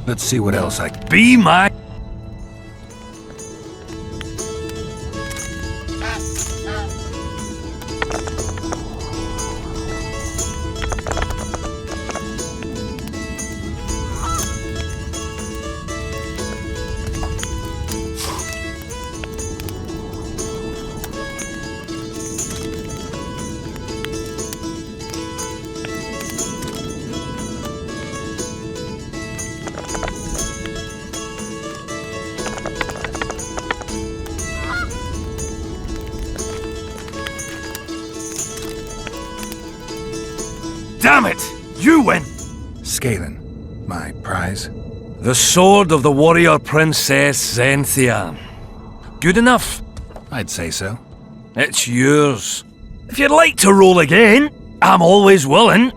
Let's see what else I can. Be my... Damn it! You win! Scalen, my prize. The sword of the warrior princess Zenthia. Good enough? I'd say so. It's yours. If you'd like to roll again, I'm always willing.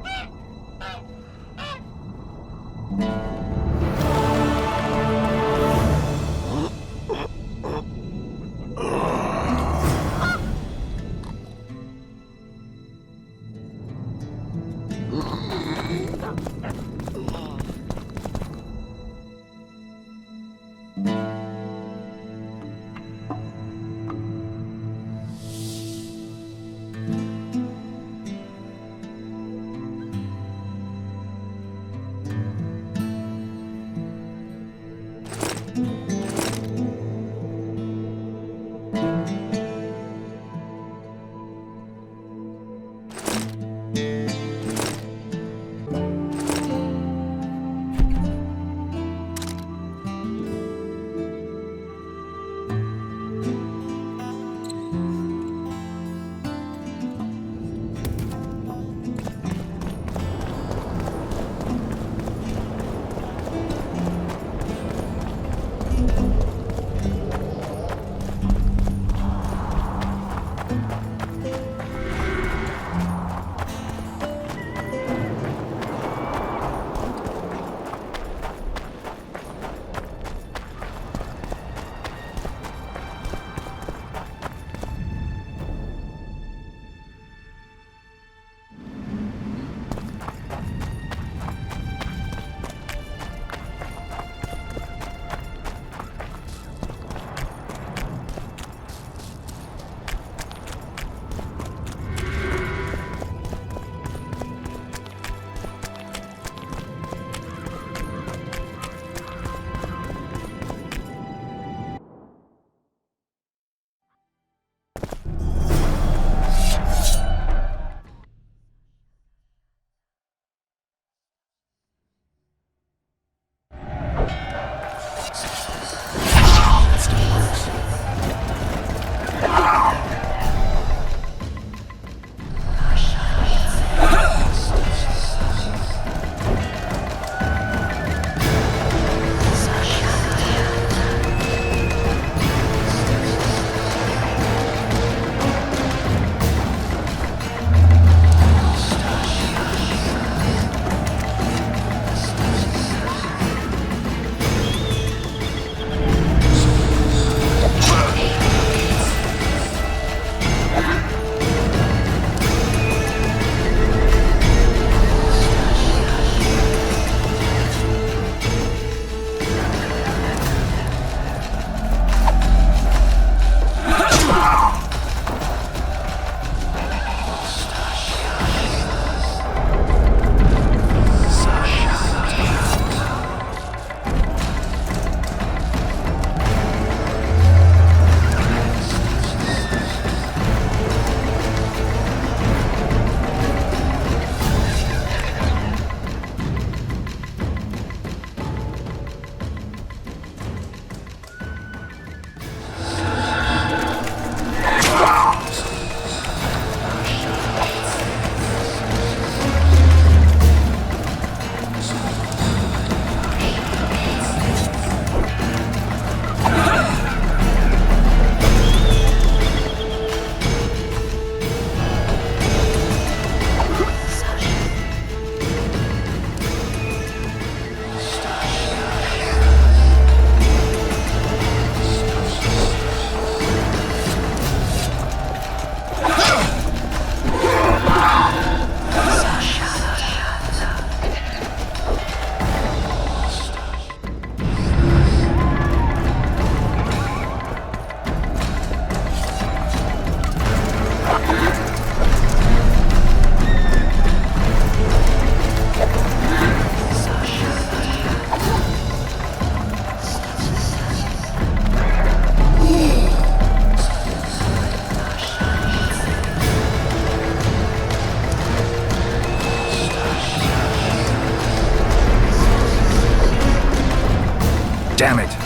Damn it.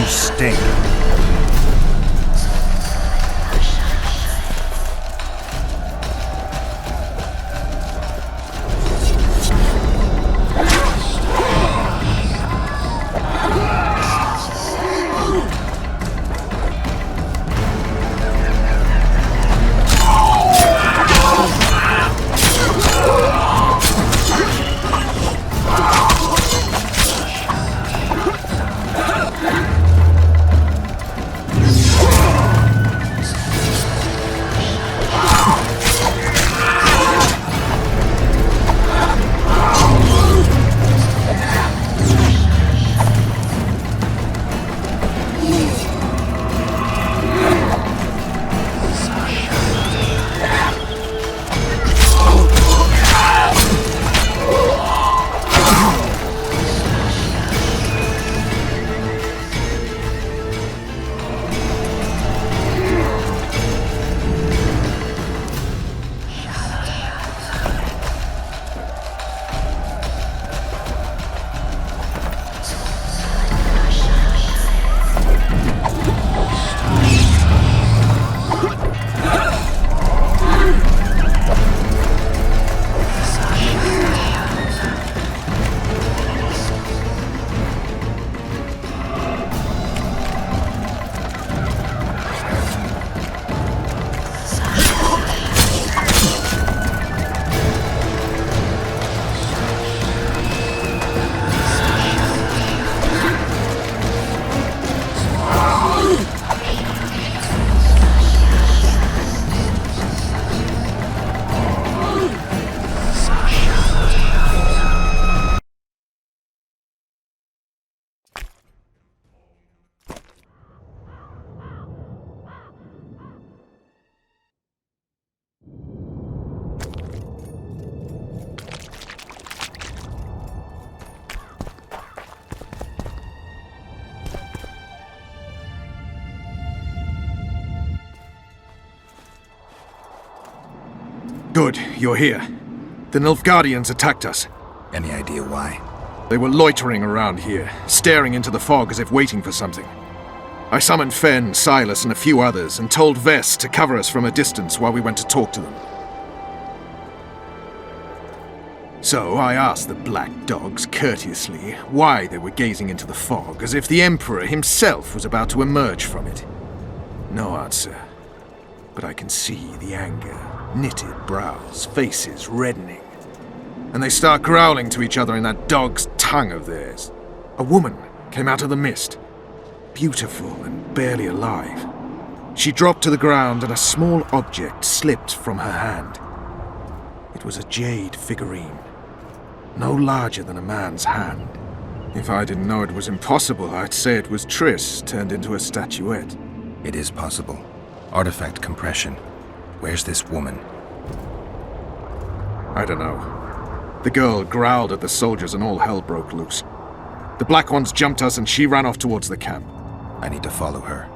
Stink. Good, you're here. The Nilfgaardians attacked us. Any idea why? They were loitering around here, staring into the fog as if waiting for something. I summoned Fen, Silas, and a few others, and told Vess to cover us from a distance while we went to talk to them. So I asked the black dogs courteously why they were gazing into the fog, as if the Emperor himself was about to emerge from it. No answer. But I can see the anger, knitted brows, faces reddening. And they start growling to each other in that dog's tongue of theirs. A woman came out of the mist, beautiful and barely alive. She dropped to the ground and a small object slipped from her hand. It was a jade figurine, no larger than a man's hand. If I didn't know it was impossible, I'd say it was Triss turned into a statuette. It is possible. Artifact compression. Where's this woman? I don't know. The girl growled at the soldiers and all hell broke loose. The black ones jumped us and she ran off towards the camp. I need to follow her.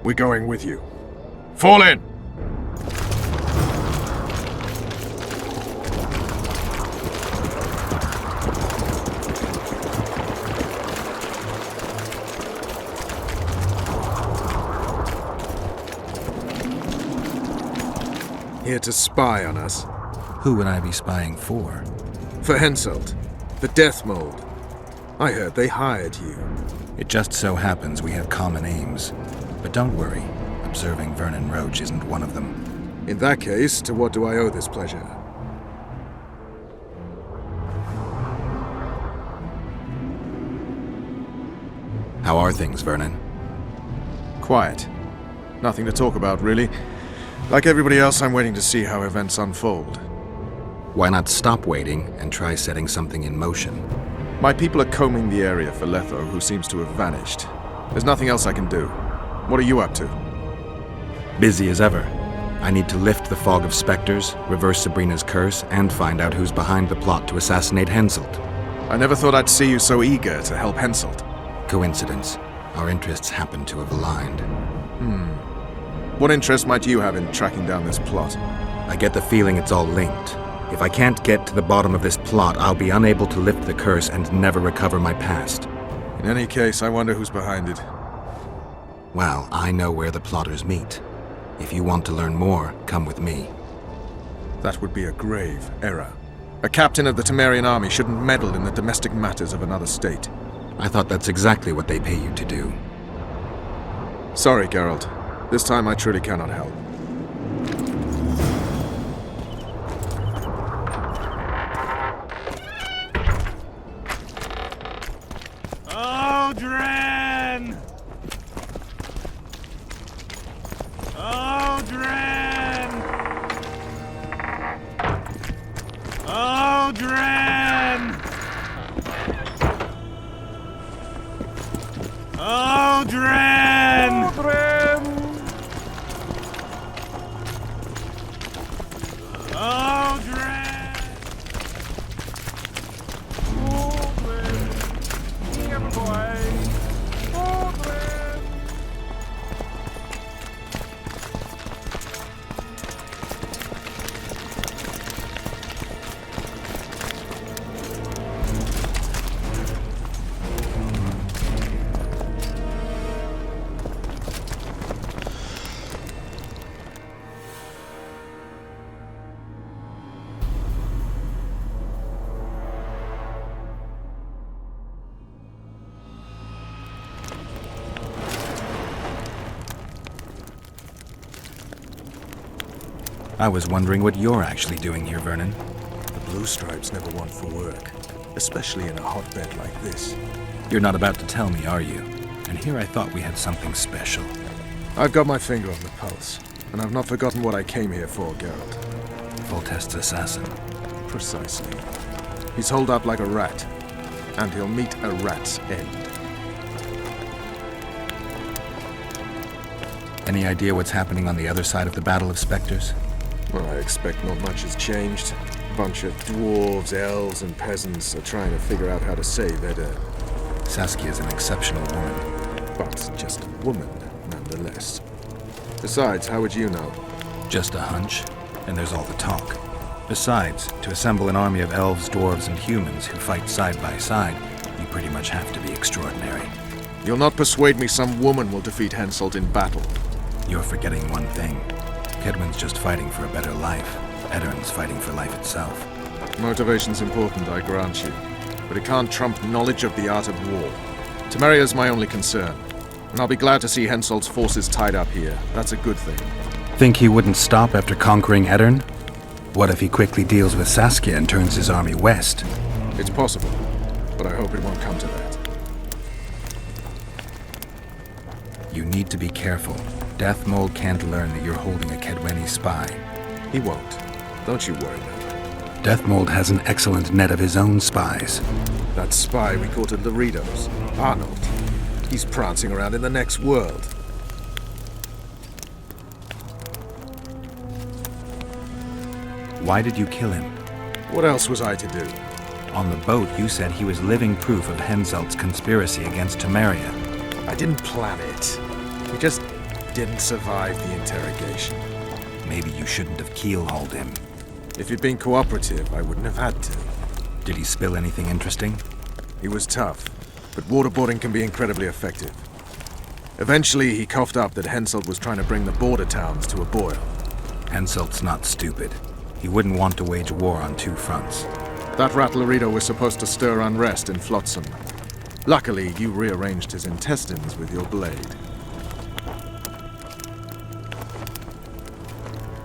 We're going with you. Fall in! Here to spy on us. Who would I be spying for? For Henselt, the Death Mold. I heard they hired you. It just so happens we have common aims. But don't worry, observing Vernon Roach isn't one of them. In that case, to what do I owe this pleasure? How are things, Vernon? Quiet. Nothing to talk about, really. Like everybody else, I'm waiting to see how events unfold. Why not stop waiting and try setting something in motion? My people are combing the area for Letho, who seems to have vanished. There's nothing else I can do. What are you up to? Busy as ever. I need to lift the fog of specters, reverse Sabrina's curse, and find out who's behind the plot to assassinate Henselt. I never thought I'd see you so eager to help Henselt. Coincidence. Our interests happen to have aligned. What interest might you have in tracking down this plot? I get the feeling it's all linked. If I can't get to the bottom of this plot, I'll be unable to lift the curse and never recover my past. In any case, I wonder who's behind it. Well, I know where the plotters meet. If you want to learn more, come with me. That would be a grave error. A captain of the Temerian army shouldn't meddle in the domestic matters of another state. I thought that's exactly what they pay you to do. Sorry, Geralt. This time I truly cannot help. Odrin! Odrin! Odrin! Odrin! I was wondering what you're actually doing here, Vernon. The Blue Stripes never want for work, especially in a hotbed like this. You're not about to tell me, are you? And here I thought we had something special. I've got my finger on the pulse, and I've not forgotten what I came here for, Geralt. Voltest's assassin. Precisely. He's holed up like a rat, and he'll meet a rat's end. Any idea what's happening on the other side of the Battle of Spectres? Well, I expect not much has changed. A bunch of dwarves, elves, and peasants are trying to figure out how to save Edda. Saskia's an exceptional woman. But just a woman, nonetheless. Besides, how would you know? Just a hunch, and there's all the talk. Besides, to assemble an army of elves, dwarves, and humans who fight side by side, you pretty much have to be extraordinary. You'll not persuade me some woman will defeat Henselt in battle. You're forgetting one thing. Kedwen's just fighting for a better life. Eddern's fighting for life itself. Motivation's important, I grant you. But it can't trump knowledge of the art of war. Temeria's my only concern. And I'll be glad to see Henselt's forces tied up here. That's a good thing. Think he wouldn't stop after conquering Eddern? What if he quickly deals with Saskia and turns his army west? It's possible, but I hope it won't come to that. You need to be careful. Deathmold can't learn that you're holding a Kedweni spy. He won't. Don't you worry, man. Deathmold has an excellent net of his own spies. That spy we caught at Laritos, Arnold. He's prancing around in the next world. Why did you kill him? What else was I to do? On the boat, you said he was living proof of Henselt's conspiracy against Temeria. I didn't plan it. He just didn't survive the interrogation. Maybe you shouldn't have keel-hauled him. If he'd been cooperative, I wouldn't have had to. Did he spill anything interesting? He was tough, but waterboarding can be incredibly effective. Eventually, he coughed up that Henselt was trying to bring the border towns to a boil. Henselt's not stupid. He wouldn't want to wage war on two fronts. That rat Larito was supposed to stir unrest in Flotsam. Luckily, you rearranged his intestines with your blade.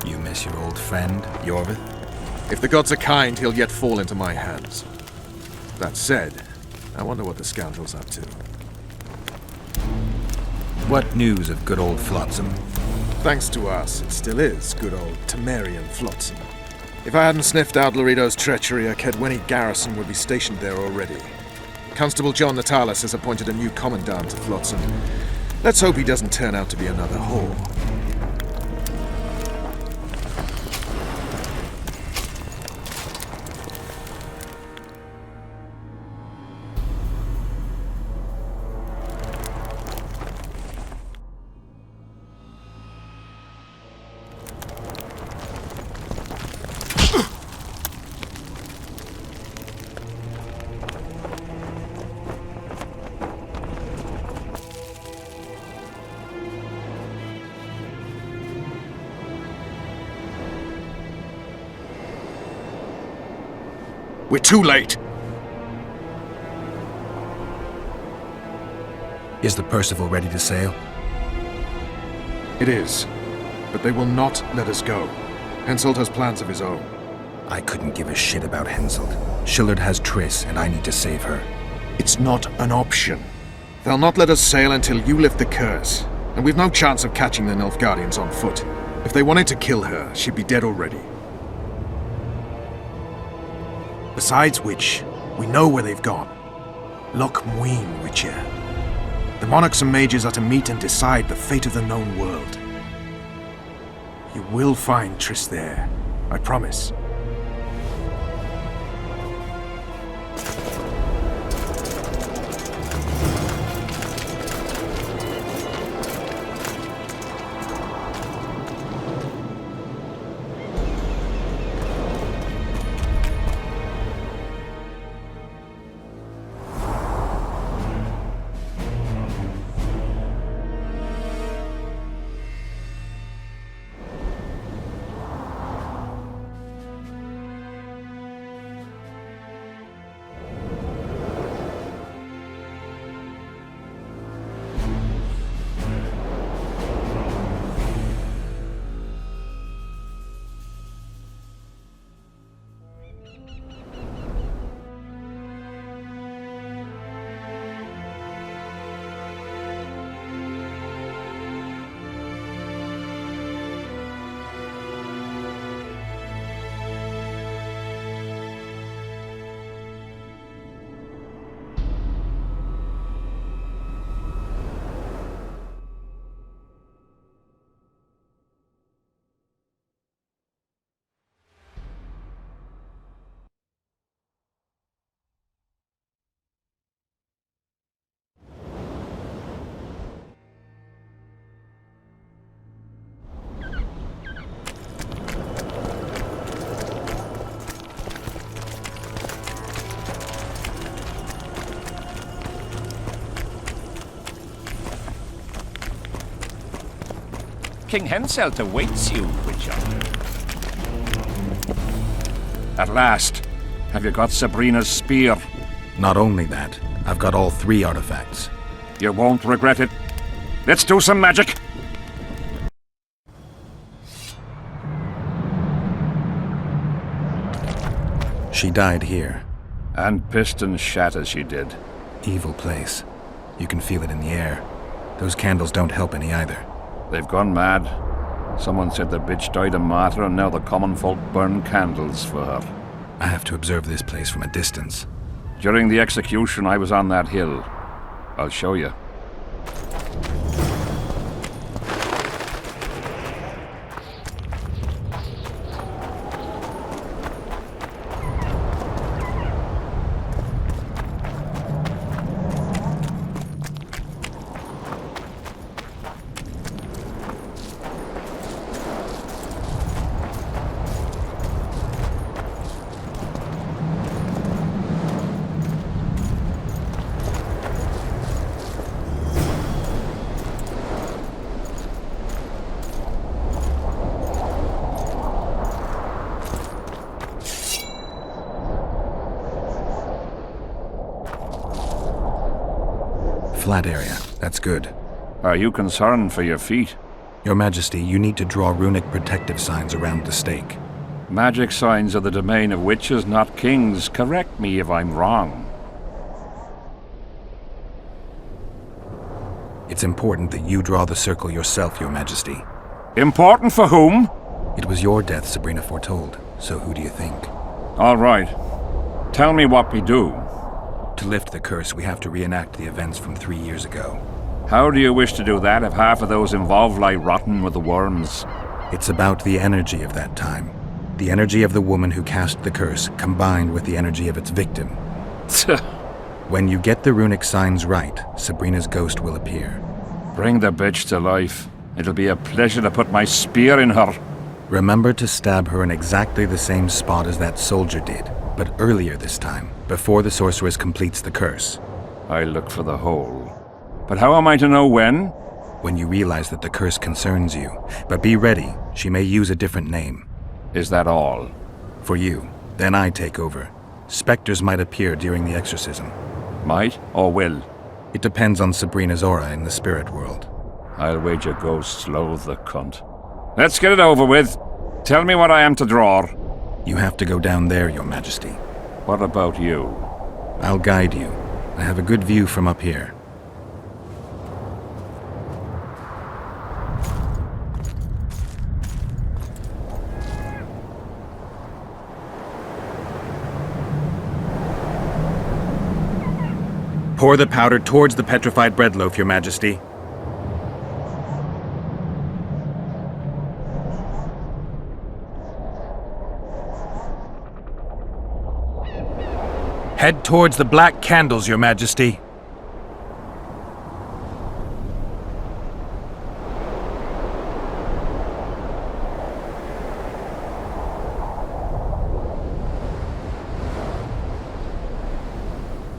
You miss your old friend, Yorvith? If the gods are kind, he'll yet fall into my hands. That said, I wonder what the scoundrel's up to. What news of good old Flotsam? Thanks to us, it still is good old Temerian Flotsam. If I hadn't sniffed out Larito's treachery, a Kedweni garrison would be stationed there already. Constable John Natalis has appointed a new commandant to Flotsam. Let's hope he doesn't turn out to be another whore. We're too late! Is the Percival ready to sail? It is. But they will not let us go. Henselt has plans of his own. I couldn't give a shit about Henselt. Shillard has Triss, and I need to save her. It's not an option. They'll not let us sail until you lift the curse. And we've no chance of catching the Nilfgaardians on foot. If they wanted to kill her, she'd be dead already. Besides which, we know where they've gone. Loch Muin, Witcher. The monarchs and mages are to meet and decide the fate of the known world. You will find Triss there, I promise. King Henselt awaits you, Witcher. At last, have you got Sabrina's spear? Not only that, I've got all 3 artifacts. You won't regret it. Let's do some magic! She died here. And piston shat as she did. Evil place. You can feel it in the air. Those candles don't help any either. They've gone mad. Someone said the bitch died a martyr and now the common folk burn candles for her. I have to observe this place from a distance. During the execution, I was on that hill. I'll show you. Flat area. That's good. Are you concerned for your feet? Your Majesty, you need to draw runic protective signs around the stake. Magic signs are the domain of witches, not kings. Correct me if I'm wrong. It's important that you draw the circle yourself, Your Majesty. Important for whom? It was your death Sabrina foretold, so who do you think? All right. Tell me what we do. To lift the curse, we have to reenact the events from 3 years ago. How do you wish to do that if half of those involved lie rotten with the worms? It's about the energy of that time. The energy of the woman who cast the curse, combined with the energy of its victim. When you get the runic signs right, Sabrina's ghost will appear. Bring the bitch to life. It'll be a pleasure to put my spear in her. Remember to stab her in exactly the same spot as that soldier did, but earlier this time, before the sorceress completes the curse. I look for the hole. But how am I to know when? When you realize that the curse concerns you. But be ready, she may use a different name. Is that all? For you. Then I take over. Spectres might appear during the exorcism. Might or will? It depends on Sabrina's aura in the spirit world. I'll wager ghosts loathe the cunt. Let's get it over with. Tell me what I am to draw. You have to go down there, Your Majesty. What about you? I'll guide you. I have a good view from up here. Pour the powder towards the petrified bread loaf, Your Majesty. Head towards the black candles, Your Majesty.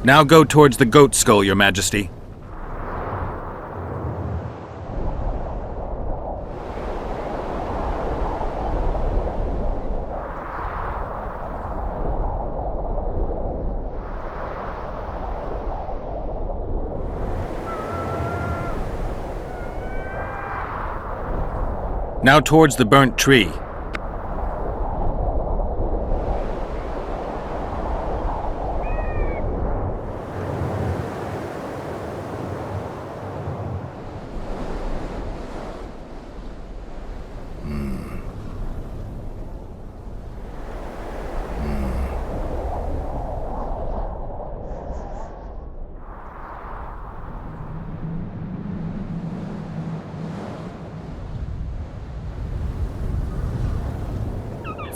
Now go towards the goat skull, Your Majesty. Now towards the burnt tree.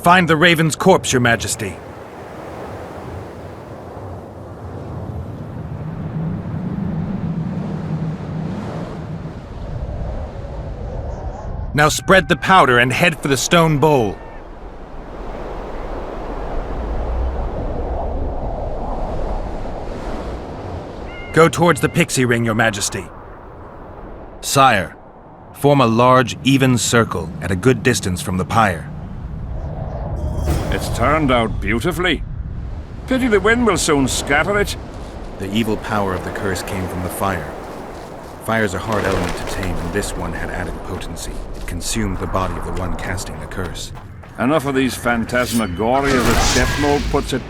Find the raven's corpse, Your Majesty. Now spread the powder and head for the stone bowl. Go towards the pixie ring, Your Majesty. Sire, Form a large, even circle at a good distance from the pyre. It's turned out beautifully. Pity the wind will soon scatter it. The evil power of the curse came from the fire. Fire's a hard element to tame, and this one had added potency. It consumed the body of the one casting the curse. Enough of these phantasmagoria as Death Mode puts it.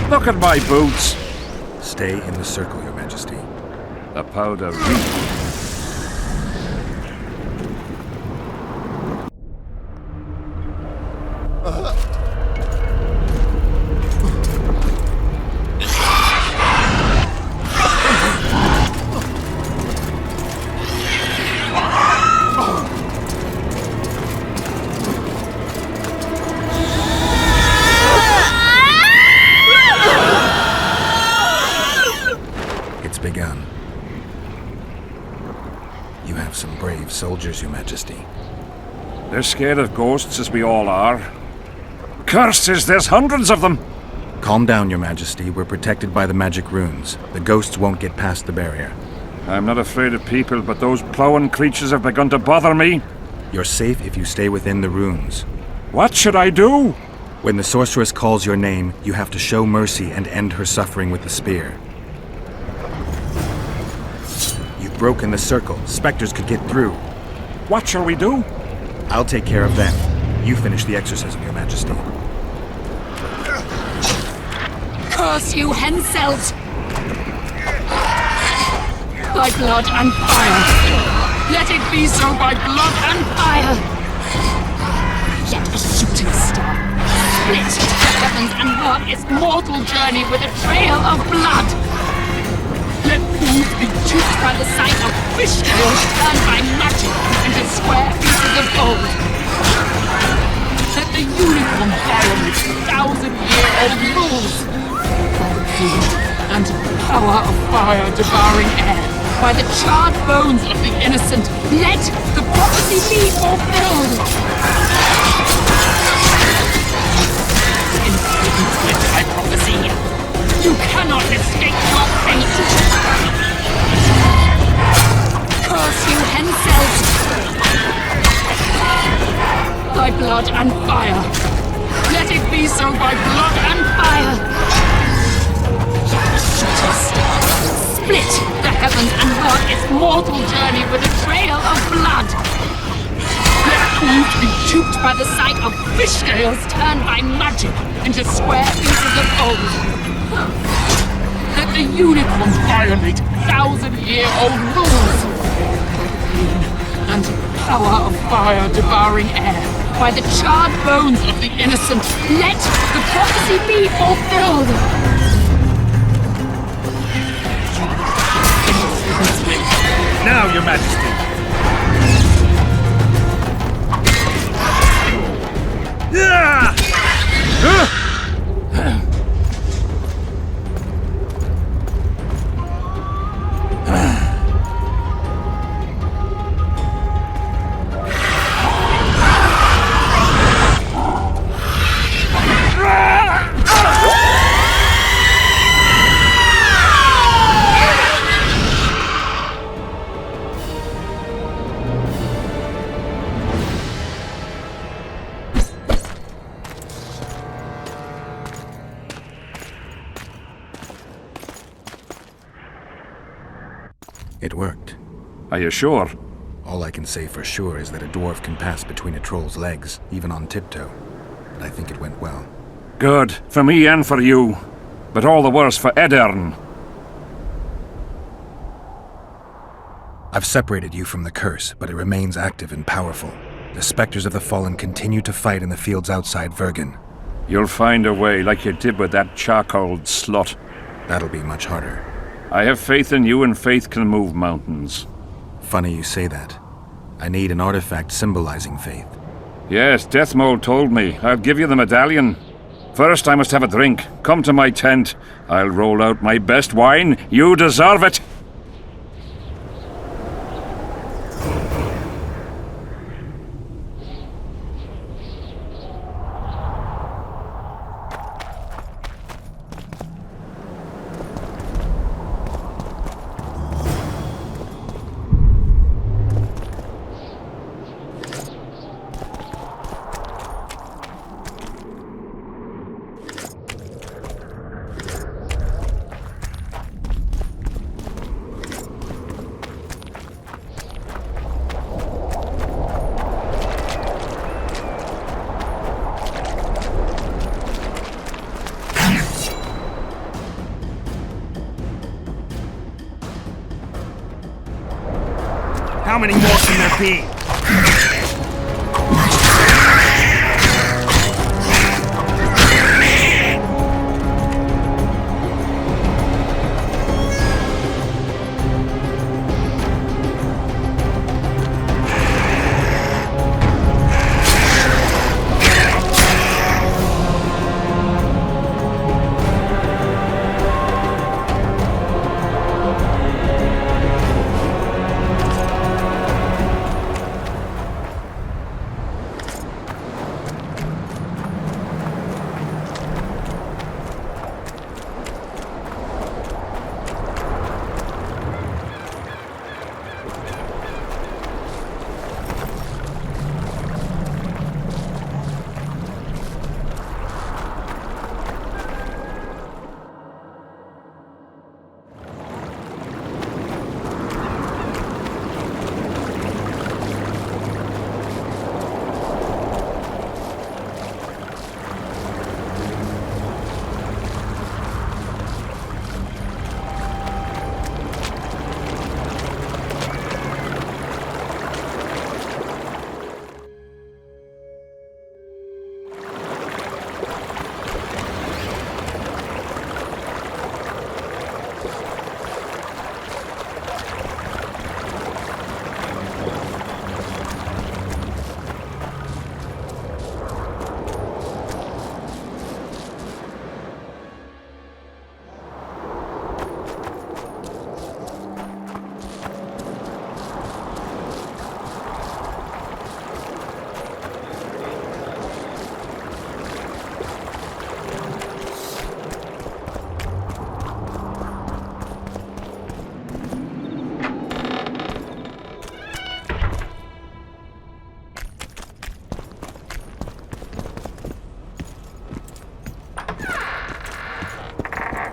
Look at my boots. Stay in the circle, Your Majesty. The powder reek. It's begun. You have some brave soldiers, Your Majesty. They're scared of ghosts, as we all are. Curses, there's hundreds of them! Calm down, Your Majesty. We're protected by the magic runes. The ghosts won't get past the barrier. I'm not afraid of people, but those plowing creatures have begun to bother me. You're safe if you stay within the runes. What should I do? When the sorceress calls your name, you have to show mercy and end her suffering with the spear. You've broken the circle. Spectres could get through. What shall we do? I'll take care of them. You finish the exorcism, Your Majesty. Curse you, Henselt! By blood and fire! Let it be so by blood and fire! Let a shooting star split the heavens and mark its mortal journey with a trail of blood! Let fools be duped by the sight of fish scales turned by magic into square pieces of gold! Let the unicorn violate 1,000-year-old rules! By the field and power of fire devouring air, by the charred bones of the innocent, let the prophecy be fulfilled! Instant with my prophecy, you cannot escape your fate! Curse you, Henselt! By blood and fire! Let it be so by blood and fire! Split the heavens and mark its mortal journey with a trail of blood! Let fools be duped by the sight of fish scales turned by magic into square pieces of gold! Let the unicorn violate 1,000-year-old rules! By the pain and power of fire devouring air, by the charred bones of the innocent, let the prophecy be fulfilled! Now, Your Majesty. It worked. Are you sure? All I can say for sure is that a dwarf can pass between a troll's legs, even on tiptoe. But I think it went well. Good. For me and for you. But all the worse for Edern. I've separated you from the curse, but it remains active and powerful. The specters of the fallen continue to fight in the fields outside Vergen. You'll find a way, like you did with that charcoal slut. That'll be much harder. I have faith in you, and faith can move mountains. Funny you say that. I need an artifact symbolizing faith. Yes, Deathmole told me. I'll give you the medallion. First, I must have a drink. Come to my tent. I'll roll out my best wine. You deserve it! How many more can there be?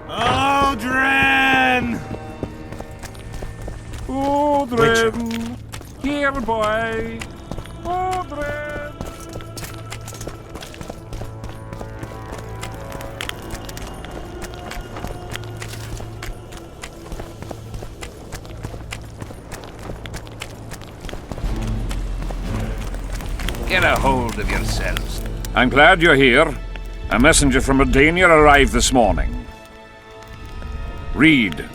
Aldrin! Aldrin! Here, boy! Aldrin! Get a hold of yourselves. I'm glad you're here. A messenger from Redania arrived this morning. Read.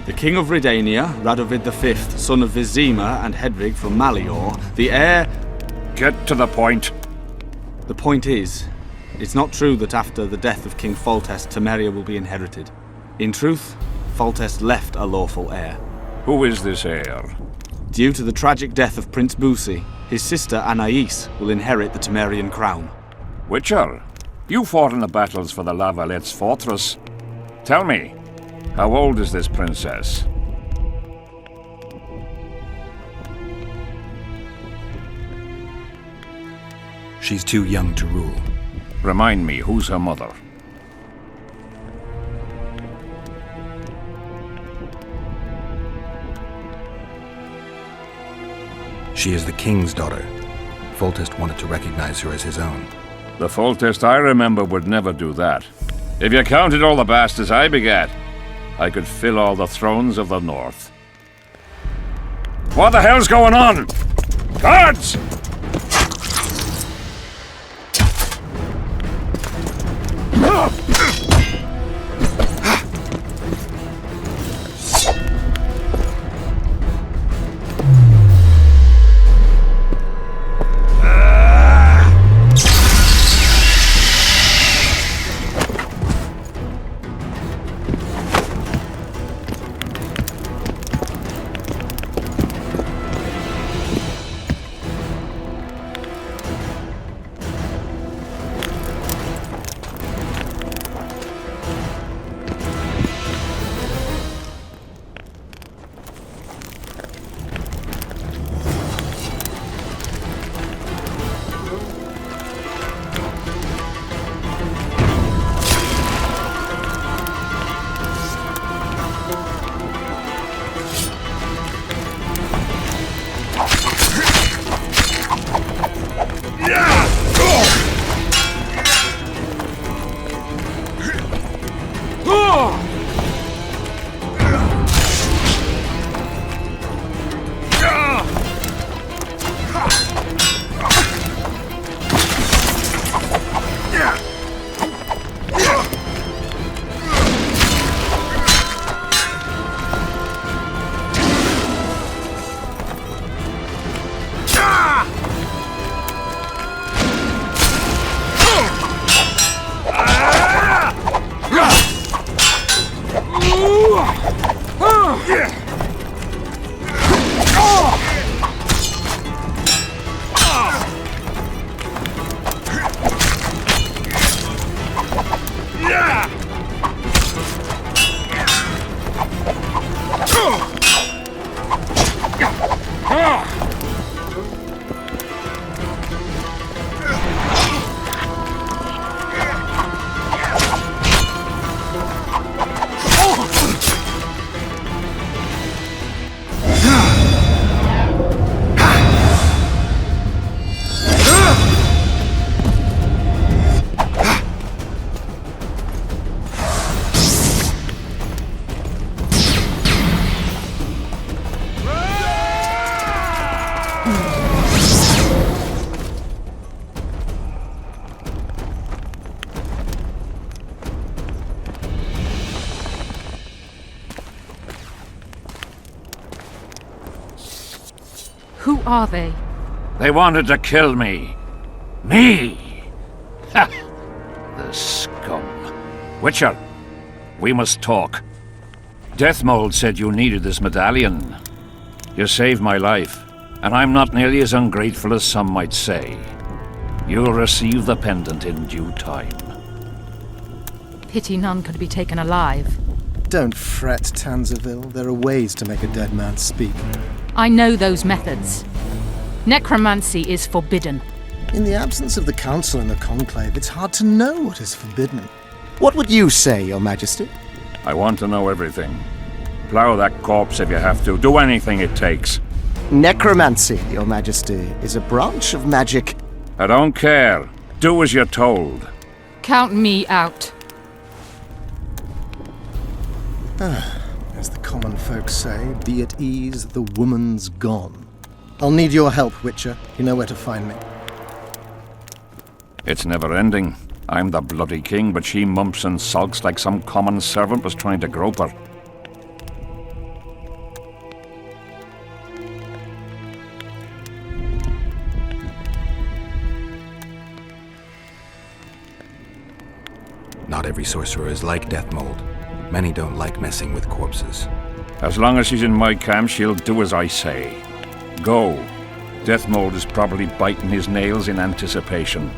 The King of Redania, Radovid V, son of Vizima and Hedvig from Malior, the heir... Get to the point. The point is, it's not true that after the death of King Foltest, Temeria will be inherited. In truth, Foltest left a lawful heir. Who is this heir? Due to the tragic death of Prince Busi, his sister Anais will inherit the Temerian crown. Witcher, you fought in the battles for the La Valette's fortress. Tell me, how old is this princess? She's too young to rule. Remind me, who's her mother? She is the king's daughter. Foltest wanted to recognize her as his own. The Foltest I remember would never do that. If you counted all the bastards I begat, I could fill all the thrones of the north. What the hell's going on? Guards! Who are they? They wanted to kill me. Me! Ha! The scum. Witcher, we must talk. Deathmold said you needed this medallion. You saved my life, and I'm not nearly as ungrateful as some might say. You'll receive the pendant in due time. Pity none could be taken alive. Don't fret, Tanzaville. There are ways to make a dead man speak. I know those methods. Necromancy is forbidden. In the absence of the Council and the Conclave, it's hard to know what is forbidden. What would you say, Your Majesty? I want to know everything. Plow that corpse if you have to. Do anything it takes. Necromancy, Your Majesty, is a branch of magic. I don't care. Do as you're told. Count me out. As the common folk say, be at ease, the woman's gone. I'll need your help, Witcher. You know where to find me. It's never ending. I'm the bloody king, but she mumps and sulks like some common servant was trying to grope her. Not every sorcerer is like Deathmold. Many don't like messing with corpses. As long as she's in my camp, she'll do as I say. Go. Deathmold is probably biting his nails in anticipation.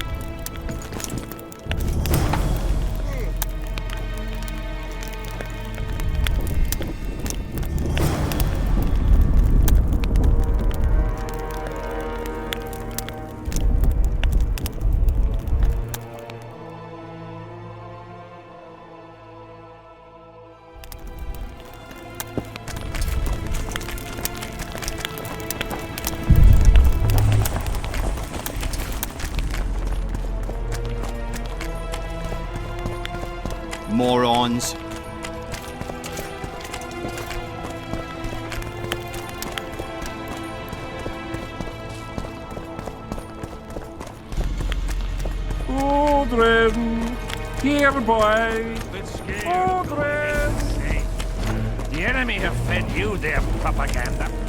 Morons. Aldrin! Here, boy! Aldrin! The enemy have fed you their propaganda.